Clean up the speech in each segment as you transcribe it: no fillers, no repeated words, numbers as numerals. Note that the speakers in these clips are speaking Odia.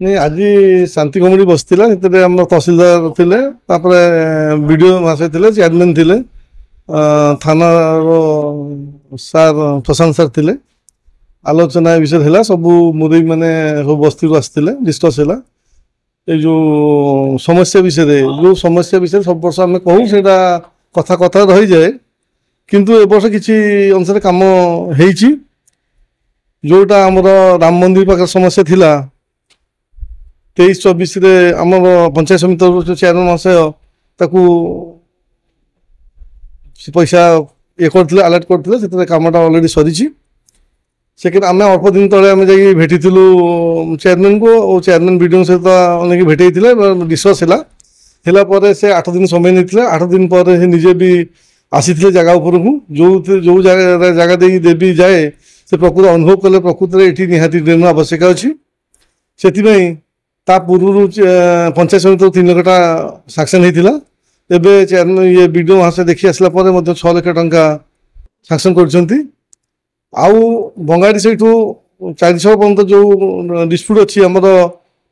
नहीं आज शांति कमिटी बसला आम तहसिलदार थे विडीओ महाशय थे चेयरमैन थे थाना सार प्रशांत सार थे आलोचना विषय है सब मुरई मैंने सब बस्ती को आसते डिस्कस है ये जो समस्या विषय जो समस्या विषय सब वर्ष आम कहूँ से कथा कथा रही जाए किंतु ए वर्ष किसी अनुसार कम जोटा आमर राम मंदिर पाखे समस्या थिला 23-24 आम पंचायत समिति चेयरमैन महाशय ताकू पैसा ये करते अलर्ट करते से कमटा अलरेडी सरी सेकेंड आम अल्प दिन तले आम जा भेटी चेयरमैन को और चेयरमैन वीडियो सहित भेटे डिस्कस है से 8 दिन समय नहीं 8 दिन पर निजे भी आसी जगह उपर को जो जगह देवी जाए से प्रकृत अनुभव कले प्रकृत में ये निहाती ड्रेन आवश्यक अच्छी से पूर्व पंचायत समिति 3 लाख सांक्शन होता एवं चेयरमैन ये वीडियो महाशय देखी आसला 6 लाख टंका सांक्शन कर बंगाड़ी से 400 पर्यंत जो डिस्प्यूट अच्छी आमर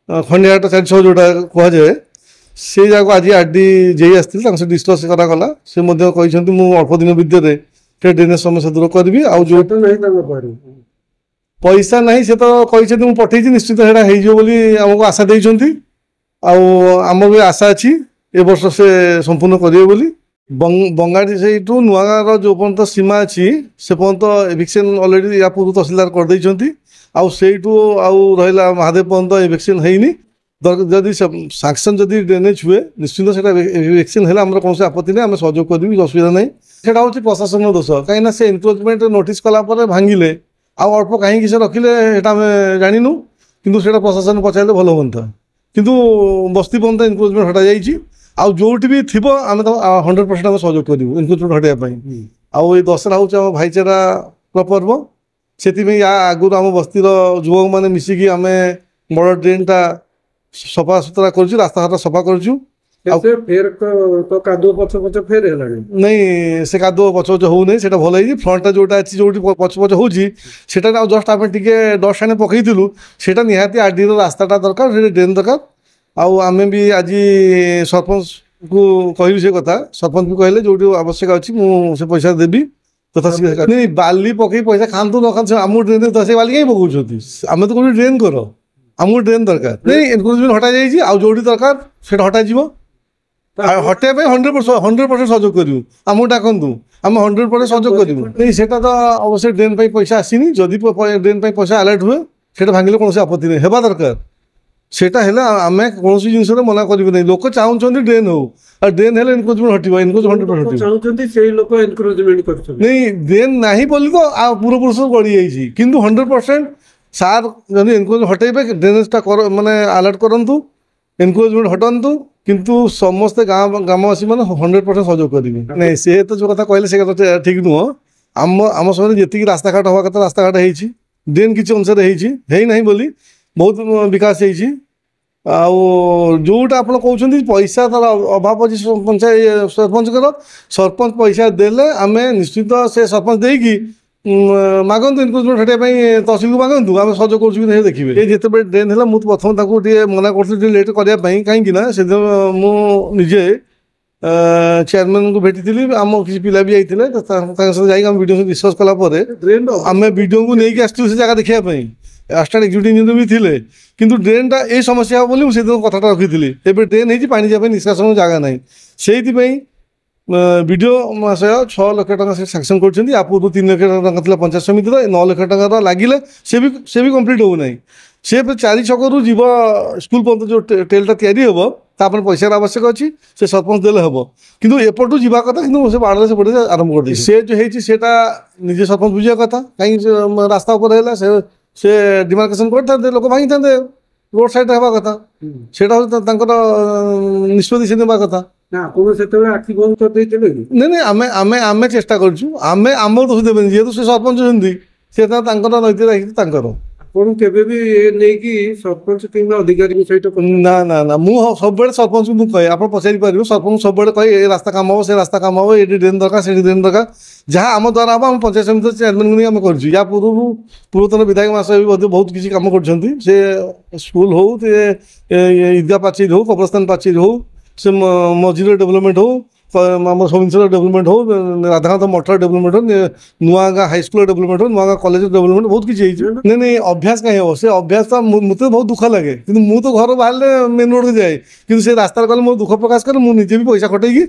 खंडियाट 400 जोटा कहुए से जगह आज आरडी जे आसते डिस्कस कराला से कहते अल्प दिन भितर ड्रेनेज समस्या दूर करी जो पैसा नहीं से तो कहते मुझे पठे निश्चित आमको आशा देती आम भी आशा अच्छी ए वर्ष से संपूर्ण करेंगे बंगाड़ी से नुआगाँव जो पर्यंत सीमा अच्छी से पर्यंत एविक्शन अलरेडी या पूर्व तहसिलदार करदे रहा महादेव पर्यंत एविक्शन है जदि सांक्शन जदि ड्रेनेज हुए निश्चित से एविक्शन है आम कौन आपत्ति नहीं आम सहयोग करी असुविधा नहीं से प्रशासन दोष कहीं से एनक्रोचमेंट नोटिस कलापर भांगिले अल्प कहीं से रखिले आम जानू किंतु से प्रशासन पचारे भल हाँ किंतु बस्ती पर्यंत एनक्रोचमेंट हटा जाइए आउ जोटी भी थी आम तो 100% आम सहयोग करूँ एनक्रोचमेंट हटाई आउ ये दशहरा हूँ भाईचारा पर्व से आगुरी आम बस्तीर युवक मैंने मिसिकी आम बड़ ड्रेन टा सफा सुतरा कर रास्ता घाट सफा कर तो कादुओ पछ पछ फेर है नहीं से कादुओ पछ पछ हो नहीं सेटा भल है फ्रंटा जोटा अच्छी जो पछ पछ होची जस्ट आम टे डस्ट आने पकईलु से निहाती आरडी रास्ताटा दरकार ड्रेन दरकार आम भी आज सरपंच को कहलु से कथा सरपंच भी कहले जो आवश्यक अच्छी मुझे पैसा देवी तथा नहीं बाली पकई पैसा खातु न खातु आम ड्रेन से बाली कहीं पकाउछथि आम तो कौन ड्रेन कर आमको ड्रेन दरकार नहीं एनक्रोचमेंट हटा जाइए आउ जो दरकार से हटाଯିव हटाइबा 100% सहयोग करूँ आमको डाकतु आम 100% सहयोग करूँ नहीं से तो अवश्य ड्रेन पैसा आसनी जदि ड्रेन पैसा अलर्ट हुए से भांगे कौन आपत्ति नहीं होगा दरकार सेटा है आम कौन जिनस मना करें नहीं लोक चाहते ड्रेन हो ड्रेन है एनक्रोचमेंट हटो एनक्रोचमेंट नहीं ड्रेन ना बोली तो पूर्वपुरुष गड़ी जाइए किंतु 100% सार जब एनक्रोचमेंट हटेबे ड्रेनेजटा माने अलर्ट करूँ एनक्रोचमेंट हटातु किंतु समस्ते ग्रामवासी मैंने 100% सहयोग करेंगे नहीं से तो जो कथा कहले से कथा ठीक नुह आम समय जी रास्ता घाट हवा कथा रास्ता घाट हो ड्रेन किसी अनुसार है बोली बहुत विकास जोटा आप कहते पैसा तार अभाव अच्छी पंचायत सरपंच पैसा देले आम निश्चित से सरपंच देकी मागंतु एनक्रोचमेंट हटाई तहसिल को मागंतु आम सहयोग कर देखिए ये जिते ड्रेन है मुझे प्रथम मना करी लेट करने कहीं से मुझे चेयरमैन को भेटी आम किसी पिला भी जाते आम वीडियो डिस्कस कलापर आम वीडियो को लेकिन आसू से जगह देखापी असिस्टेंट एक्जिक्यूटिव इंजीनियर भी थे किंतु ड्रेनटा ये समस्या हो बोली कथाटा रखी एवं ड्रेन हो पानी जाए निष्कासन जगह ना से वीडियो महाशय 6 लाख टका से सांक्शन कर पूर्व 3 लाख टका पंचायत समिति 9 लाख टका लगिले से भी कम्प्लीट होना से 4 छकू जीव स्कूल पर्यटन जो टेलटा या तापर पैसा आवश्यक अच्छी से सरपंच देले हम किंतु एपटू जीवा कथा कि से बाड़े से बढ़े आरंभ कर से जो है निजे सरपंच बुझा कथा कहीं रास्ता उपर से डिमार्केशन करते लोक भांगी था रोड साइड हवा कथा से निष्पत्ति से ना कथा नहीं आम आम चेष्टा करें आम दोष देवे जेहतु से सरपंच सी नैतिक दायित्व ଆପଣ କେବେ ବି ଏ ନେଇକି ସରପଞ୍ଚ କିମ୍ବା ଅଧିକାରୀଙ୍କ ସହିତ ନା ନା ନା ମୁଁ ସବୁବେଳେ ସରପଞ୍ଚକୁ ମୁଁ କହେ ଆପଣ ପଚାରି ପାରିବେ ସରପଞ୍ଚ ସବୁବେଳେ କହେ ଏ ରାସ୍ତା କାମ ହବ ସେ ରାସ୍ତା କାମ ହବ ଏଠି ଡ୍ରେନ୍ ଦରକାର ସେଠି ଡ୍ରେନ୍ ଦରକାର ଯାହା ଆମ ଦ୍ୱାରା ହବ ଆମ ପଞ୍ଚାୟତ ସମିତି ଚେୟାରମ୍ୟାନଙ୍କୁ ନେଇ ଆମେ କରିଛୁ ୟା ପୂର୍ବରୁ ପୂର୍ବତନ ବିଧାୟକ ମାସ ବି ମଧ୍ୟ ବହୁତ କିଛି କାମ କରିଛନ୍ତି ସେ ସ୍କୁଲ ହଉ ସେ ଇଦା ପାଚେରୀ ହଉ କବରସ୍ଥାନ ପାଚେରୀ ହଉ ସେ ମଝିର ଡେଭଲପମେଣ୍ଟ ହଉ ଆମର ସବିଂଶର ଡେଭଲପମେଣ୍ଟ ହଉ ରାଧାକାନ୍ତ ମଠର ଡେଭଲପମେଣ୍ଟ ହଉ ନୂଆ ଗାଁ ହାଇସ୍କୁଲର ଡେଭଲପମେଣ୍ଟ ହଉ ନୂଆ ଗାଁ କଲେଜର ଡେଭଲପମେଣ୍ଟ ବହୁତ କିଛି ହେଇଛି ନାଇଁ ନାଇଁ ଅଭ୍ୟାସ କାହିଁ ହବ ସେ ଅଭ୍ୟାସ ତ ମୋତେ ବହୁତ ଦୁଃଖ ଲାଗେ କିନ୍ତୁ ମୁଁ ତ ଘର ବାହାରିଲେ ମେନ୍ ରୋଡ଼କୁ ଯାଏ କିନ୍ତୁ ସେ ରାସ୍ତାରେ ଗଲେ ମୋର ଦୁଃଖ ପ୍ରକାଶ କରେ ମୁଁ ନିଜେ ବି ପଇସା ଖଟେଇକି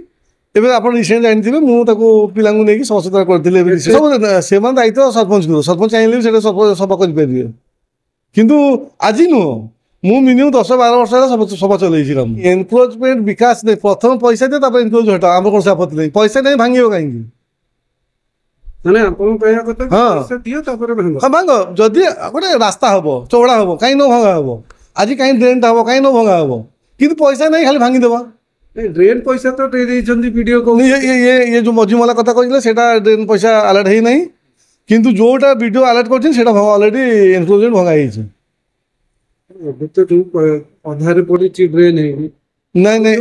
ଏବେ ଆପଣ ରିସେଣ୍ଟ ଜାଣିଥିବେ ମୁଁ ତାକୁ ପିଲାଙ୍କୁ ନେଇକି ସଚେତନ କରିଥିଲି ଏବେ ସବୁ ସେମାନେ ଦାୟିତ୍ୱ ସରପଞ୍ଚକୁ ସରପଞ୍ଚ ଚାହିଁଲେ ବି ସେଇଟା ସଫା କରିପାରିବେ କିନ୍ତୁ ଆଜି ନୁହଁ ମୁଁ ମିନିମମ୍ 10-12 ବର୍ଷ ହେଲା ସଭା ଚଲେଇଛି କାମ ଏନକ୍ରୋଚମେଣ୍ଟ ବିକାଶ ନେଇ ପ୍ରଥମ ପଇସା ଦିଅ ତାପରେ ଏନକ୍ରୋଚ ହଟାଅ ଆମର କୌଣସି ଆପତ୍ତି ନାହିଁ ପଇସା ନେଇ ଭାଙ୍ଗିବ କାହିଁକି ମାନେ ଆପଣ କହିବା କଥା ହଁ। ପଇସା ଦିଅ ତାପରେ ଭାଙ୍ଗ ହଁ ଭାଙ୍ଗ ଯଦି ଗୋଟେ ରାସ୍ତା ହବ ଚଉଡ଼ା ହବ କାହିଁ ନ ଭଙ୍ଗା ହବ ଆଜି କାହିଁ ଡ୍ରେନ୍ଟା ହବ କାହିଁ ନ ଭଙ୍ଗା ହବ କିନ୍ତୁ ପଇସା ନେଇ ଖାଲି ଭାଙ୍ଗିଦେବା ଡ୍ରେନ୍ ପଇସା ତ ଦେଇ ଦେଇଛନ୍ତି ବିଡିଓ ଇଏ ଯୋଉ ମଝିମଲା କଥା କହିଥିଲେ ସେଇଟା ଡ୍ରେନ୍ ପଇସା ଆଲର୍ଟ ହେଇନାହିଁ କିନ୍ତୁ ଯୋଉଟା ଭିଡ଼ିଓ ଆଲର୍ଟ କରିଛନ୍ତି ସେଇଟା ଅଲରେଡ଼ି ଏନକ୍ରୋଚମେଣ୍ଟ ଭଙ୍ଗା ହେଇଛି ଏବେ ତ ଯୋଉ ଅଧାରେ ପଡିଛି ଡ୍ରେନ୍ ହେଇକି ନାଇଁ ନାଇଁ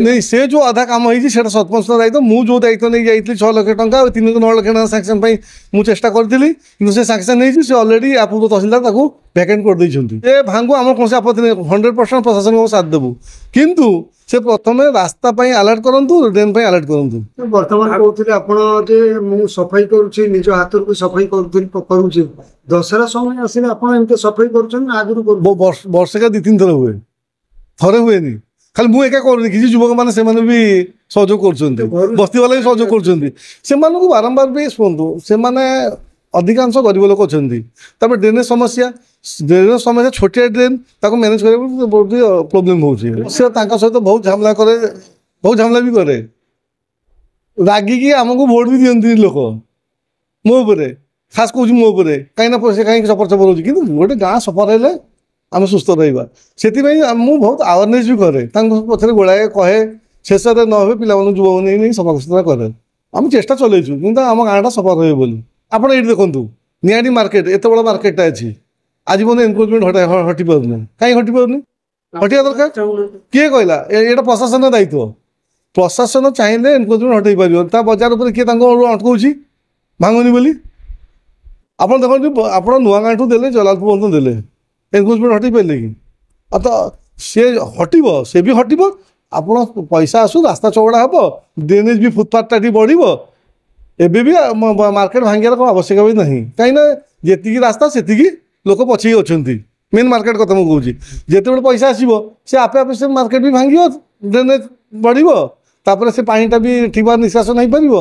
ନାଇଁ ସେ ଯୋଉ ଅଧା କାମ ହେଇଛି ସେଇଟା ସରପଞ୍ଚର ଦାୟିତ୍ୱ ମୁଁ ଯୋଉ ଦାୟିତ୍ୱ ନେଇକି ଯାଇଥିଲି 6 ଲକ୍ଷ ଟଙ୍କା ଆଉ 3-9 ଲକ୍ଷ ଟଙ୍କା ସାଙ୍ଗସନ୍ ପାଇଁ ମୁଁ ଚେଷ୍ଟା କରିଥିଲି କିନ୍ତୁ ସେ ସାଙ୍ଗସନ୍ ହେଇଛି ସେ ଅଲରେଡ଼ି ଆପଣଙ୍କ ତହସିଲଦାର ତାକୁ ଭ୍ୟାକେଣ୍ଟ କରିଦେଇଛନ୍ତି ଏ ଭାଙ୍ଗୁ ଆମର କୌଣସି ଆପତ୍ତି ନାହିଁ 100% ପ୍ରଶାସନିକ ସାଥ ଦେବୁ କିନ୍ତୁ ସେ ପ୍ରଥମେ ରାସ୍ତା ପାଇଁ ଆଲର୍ଟ କରନ୍ତୁ ଡ୍ରେନ୍ ପାଇଁ ଆଲର୍ଟ କରନ୍ତୁ ବର୍ତ୍ତମାନ କହୁଥିଲେ ଆପଣ ଯେ ମୁଁ ସଫାଇ କରୁଛି ନିଜ ହାତରୁ ସଫାଇ କରୁଛି ଦଶହରା ସମୟ ଆସିଲେ ଆପଣ ଏମିତି ସଫାଇ କରୁଛନ୍ତି ନା ଆଗରୁ ବର୍ଷକା 2-3 ଥର ହୁଏ ଥରେ ହୁଏନି ଖାଲି ମୁଁ ଏକା କରୁନି କିଛି ଯୁବକମାନେ ସେମାନେ ବି ସହଯୋଗ କରୁଛନ୍ତି ବସ୍ତିବାଲା ବି ସହଯୋଗ କରୁଛନ୍ତି ସେମାନଙ୍କୁ ବାରମ୍ବାର ବି ଶୁଣନ୍ତୁ ସେମାନେ ଅଧିକାଂଶ ଗରିବ ଲୋକ ଅଛନ୍ତି ତାପରେ ଡ୍ରେନେଜ ସମସ୍ୟା ଛୋଟିଆ ଡ୍ରେନ୍ ତାକୁ ମ୍ୟାନେଜ କରିବାକୁ ବହୁତ ପ୍ରୋବ୍ଲେମ୍ ହେଉଛି ସେ ତାଙ୍କ ସହିତ ବହୁତ ଝାମେଲା କରେ ବହୁତ ଝାମେଲା ବି କରେ ରାଗିକି ଆମକୁ ଭୋଟ ବି ଦିଅନ୍ତି ଲୋକ ମୋ ଉପରେ ଖାସ୍ କହୁଛି ମୋ ଉପରେ କାହିଁକିନା ସେ କାହିଁକି ଚପର ହେଉଛି କିନ୍ତୁ ଗୋଟେ ଗାଁ ସଫା ରହିଲେ ଆମେ ସୁସ୍ଥ ରହିବା ସେଥିପାଇଁ ମୁଁ ବହୁତ ଆୱାରନେସ୍ ବି କରେ ତାଙ୍କ ପଛରେ ଗୋଳାଏ କହେ ଶେଷରେ ନ ହୁଏ ପିଲାମାନଙ୍କୁ ଯୁବକ ନେଇ ସଫାସୁତୁରା କରେ ଆମେ ଚେଷ୍ଟା ଚଲେଇଛୁ କିନ୍ତୁ ଆମ ଗାଁଟା ସଫା ରହିବ ବୋଲି ଆପଣ ଏଇଠି ଦେଖନ୍ତୁ ନିଆଡ଼ି ମାର୍କେଟ ଏତେ ବଡ଼ ମାର୍କେଟଟା ଅଛି ଆଜି ପର୍ଯ୍ୟନ୍ତ ଏନକ୍ରୋଚମେଣ୍ଟ ହଟି ପାରୁନି କାହିଁକି ହଟି ପାରୁନି ହଟିବା ଦରକାର କିଏ କହିଲା ଏଇଟା ପ୍ରଶାସନର ଦାୟିତ୍ୱ ପ୍ରଶାସନ ଚାହିଁଲେ ଏନକ୍ରୋଚମେଣ୍ଟ ହଟେଇ ପାରିବ ତା ବଜାର ଉପରେ କିଏ ତାଙ୍କୁ ଅଟକଉଛି ଭାଙ୍ଗୁନି ବୋଲି ଆପଣ ଦେଖନ୍ତୁ ଆପଣ ନୂଆ ଗାଁଠୁ ଦେଲେ ଜଲାଲପୁର ପର୍ଯ୍ୟନ୍ତ ଦେଲେ ଏନକ୍ରୋଚମେଣ୍ଟ ହଟେଇ ପାରିଲେ କି ଆଉ ତ ସେ ହଟିବ ସେ ବି ହଟିବ ଆପଣ ପଇସା ଆସୁ ରାସ୍ତା ଚଉଡ଼ା ହେବ ଡ୍ରେନେଜ ବି ଫୁଟପାଥଟା ଟିକେ ବଢ଼ିବ ଏବେ ବି ମାର୍କେଟ ଭାଙ୍ଗିବାର କ'ଣ ଆବଶ୍ୟକ ବି ନାହିଁ କାହିଁକିନା ଯେତିକି ରାସ୍ତା ସେତିକି ଲୋକ ପଛେଇ ଅଛନ୍ତି ମେନ୍ ମାର୍କେଟ କଥା ମୁଁ କହୁଛି ଯେତେବେଳେ ପଇସା ଆସିବ ସେ ଆପେ ଆପେ ସେ ମାର୍କେଟ ବି ଭାଙ୍ଗିବ ଡ୍ରେନେଜ ବଢ଼ିବ ତାପରେ ସେ ପାଣିଟା ବି ଠିକ୍ ଭାବରେ ନିଷ୍କାସନ ହେଇପାରିବ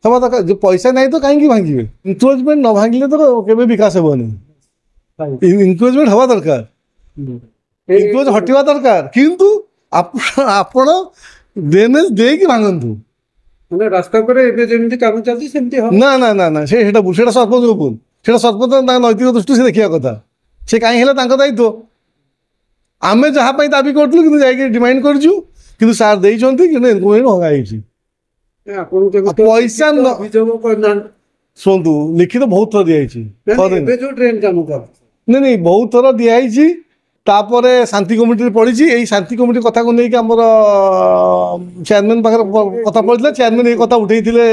ହେବା ଦରକାର ଯେ ପଇସା ନାହିଁ ତ କାହିଁକି ଭାଙ୍ଗିବେ ଏନକ୍ରୋଚମେଣ୍ଟ ନ ଭାଙ୍ଗିଲେ ତ କେବେ ବିକାଶ ହେବନି ଏନକ୍ରୋଚମେଣ୍ଟ ହେବା ଦରକାର ଏନକ୍ରୋଚ ହଟିବା ଦରକାର କିନ୍ତୁ ଆପଣ ଡ୍ରେନେଜ ଦେଇକି ଭାଙ୍ଗନ୍ତୁ ମାନେ ରାସ୍ତା ଉପରେ ଏବେ ଯେମିତି କାମ ଚାଲିଛି ସେମିତି ନା ନା ନା ନା ସେଇଟା ସରପଞ୍ଚଙ୍କ ଭୁଲ ସେଇଟା ସରପଞ୍ଚ ତାଙ୍କ ନୈତିକ ଦୃଷ୍ଟି ସେ ଦେଖିବା କଥା ସେ କାହିଁ ହେଲା ତାଙ୍କ ଦାୟିତ୍ୱ ଆମେ ଯାହା ପାଇଁ ଦାବି କରୁଥିଲୁ କିନ୍ତୁ ଯାଇକି ଡିମାଣ୍ଡ କରିଛୁ କିନ୍ତୁ ସାର୍ ଦେଇଛନ୍ତି କିନ୍ତୁ ଏନକ୍ରୋଚମେଣ୍ଟ ଭଙ୍ଗା ହେଇଛି ପଇସା ଶୁଣନ୍ତୁ ଲିଖିତ ବହୁତ ଥର ଦିଆହେଇଛି ନାଇଁ ବହୁତ ଥର ଦିଆହେଇଛି ତାପରେ ଶାନ୍ତି କମିଟିରେ ପଡ଼ିଛି ଏଇ ଶାନ୍ତି କମିଟି କଥାକୁ ନେଇକି ଆମର ଚେୟାରମ୍ୟାନ୍ ପାଖରେ କଥା ପଡ଼ିଥିଲା ଚେୟାରମ୍ୟାନ୍ ଏଇ କଥା ଉଠେଇଥିଲେ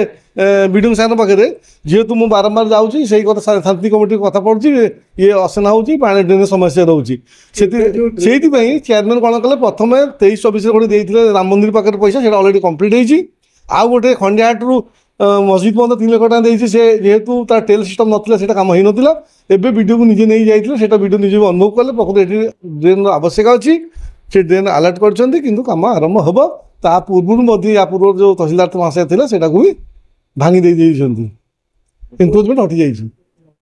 ବିଡିଓ ସାର୍ଙ୍କ ପାଖରେ ଯେହେତୁ ମୁଁ ବାରମ୍ବାର ଯାଉଛି ସେଇ କଥା ଶାନ୍ତି କମିଟି କଥା ପଡ଼ୁଛି ଇଏ ଅସନା ହେଉଛି ପାଣି ଡ୍ରେନେଜ ସମସ୍ୟା ରହୁଛି ସେଇଥିପାଇଁ ଚେୟାରମ୍ୟାନ୍ କ'ଣ କଲେ ପ୍ରଥମେ 23-24 ଗୋଟେ ଦେଇଥିଲେ ରାମ ମନ୍ଦିର ପାଖରେ ପଇସା ସେଇଟା ଅଲରେଡ଼ି କମ୍ପ୍ଲିଟ୍ ହେଇଛି ଆଉ ଗୋଟେ ଖଣ୍ଡିଆହାଟରୁ ମସଜିଦ୍ ପର୍ଯ୍ୟନ୍ତ 3 ଲକ୍ଷ ଟଙ୍କା ଦେଇଛି ସେ ଯେହେତୁ ତାର ଟେଲ୍ ସିଷ୍ଟମ୍ ନଥିଲା ସେଇଟା କାମ ହେଇନଥିଲା ଏବେ ବିଡିଓକୁ ନିଜେ ନେଇ ଯାଇଥିଲେ ସେଇଟା ବିଡିଓ ନିଜେ ଅନୁଭବ କଲେ ପ୍ରକୃତ ଏଠି ଡ୍ରେନ୍ର ଆବଶ୍ୟକ ଅଛି ସେ ଡ୍ରେନ୍ ଆଲର୍ଟ କରିଛନ୍ତି କିନ୍ତୁ କାମ ଆରମ୍ଭ ହେବ ତା ପୂର୍ବରୁ ମଧ୍ୟ ୟା ପୂର୍ବରୁ ଯେଉଁ ତହସିଲଦାର ମାସ ଥିଲା ସେଇଟାକୁ ବି ଭାଙ୍ଗି ଦେଇଛନ୍ତି ଏନକ୍ରୋଚମେଣ୍ଟ ହଟିଯାଇଛି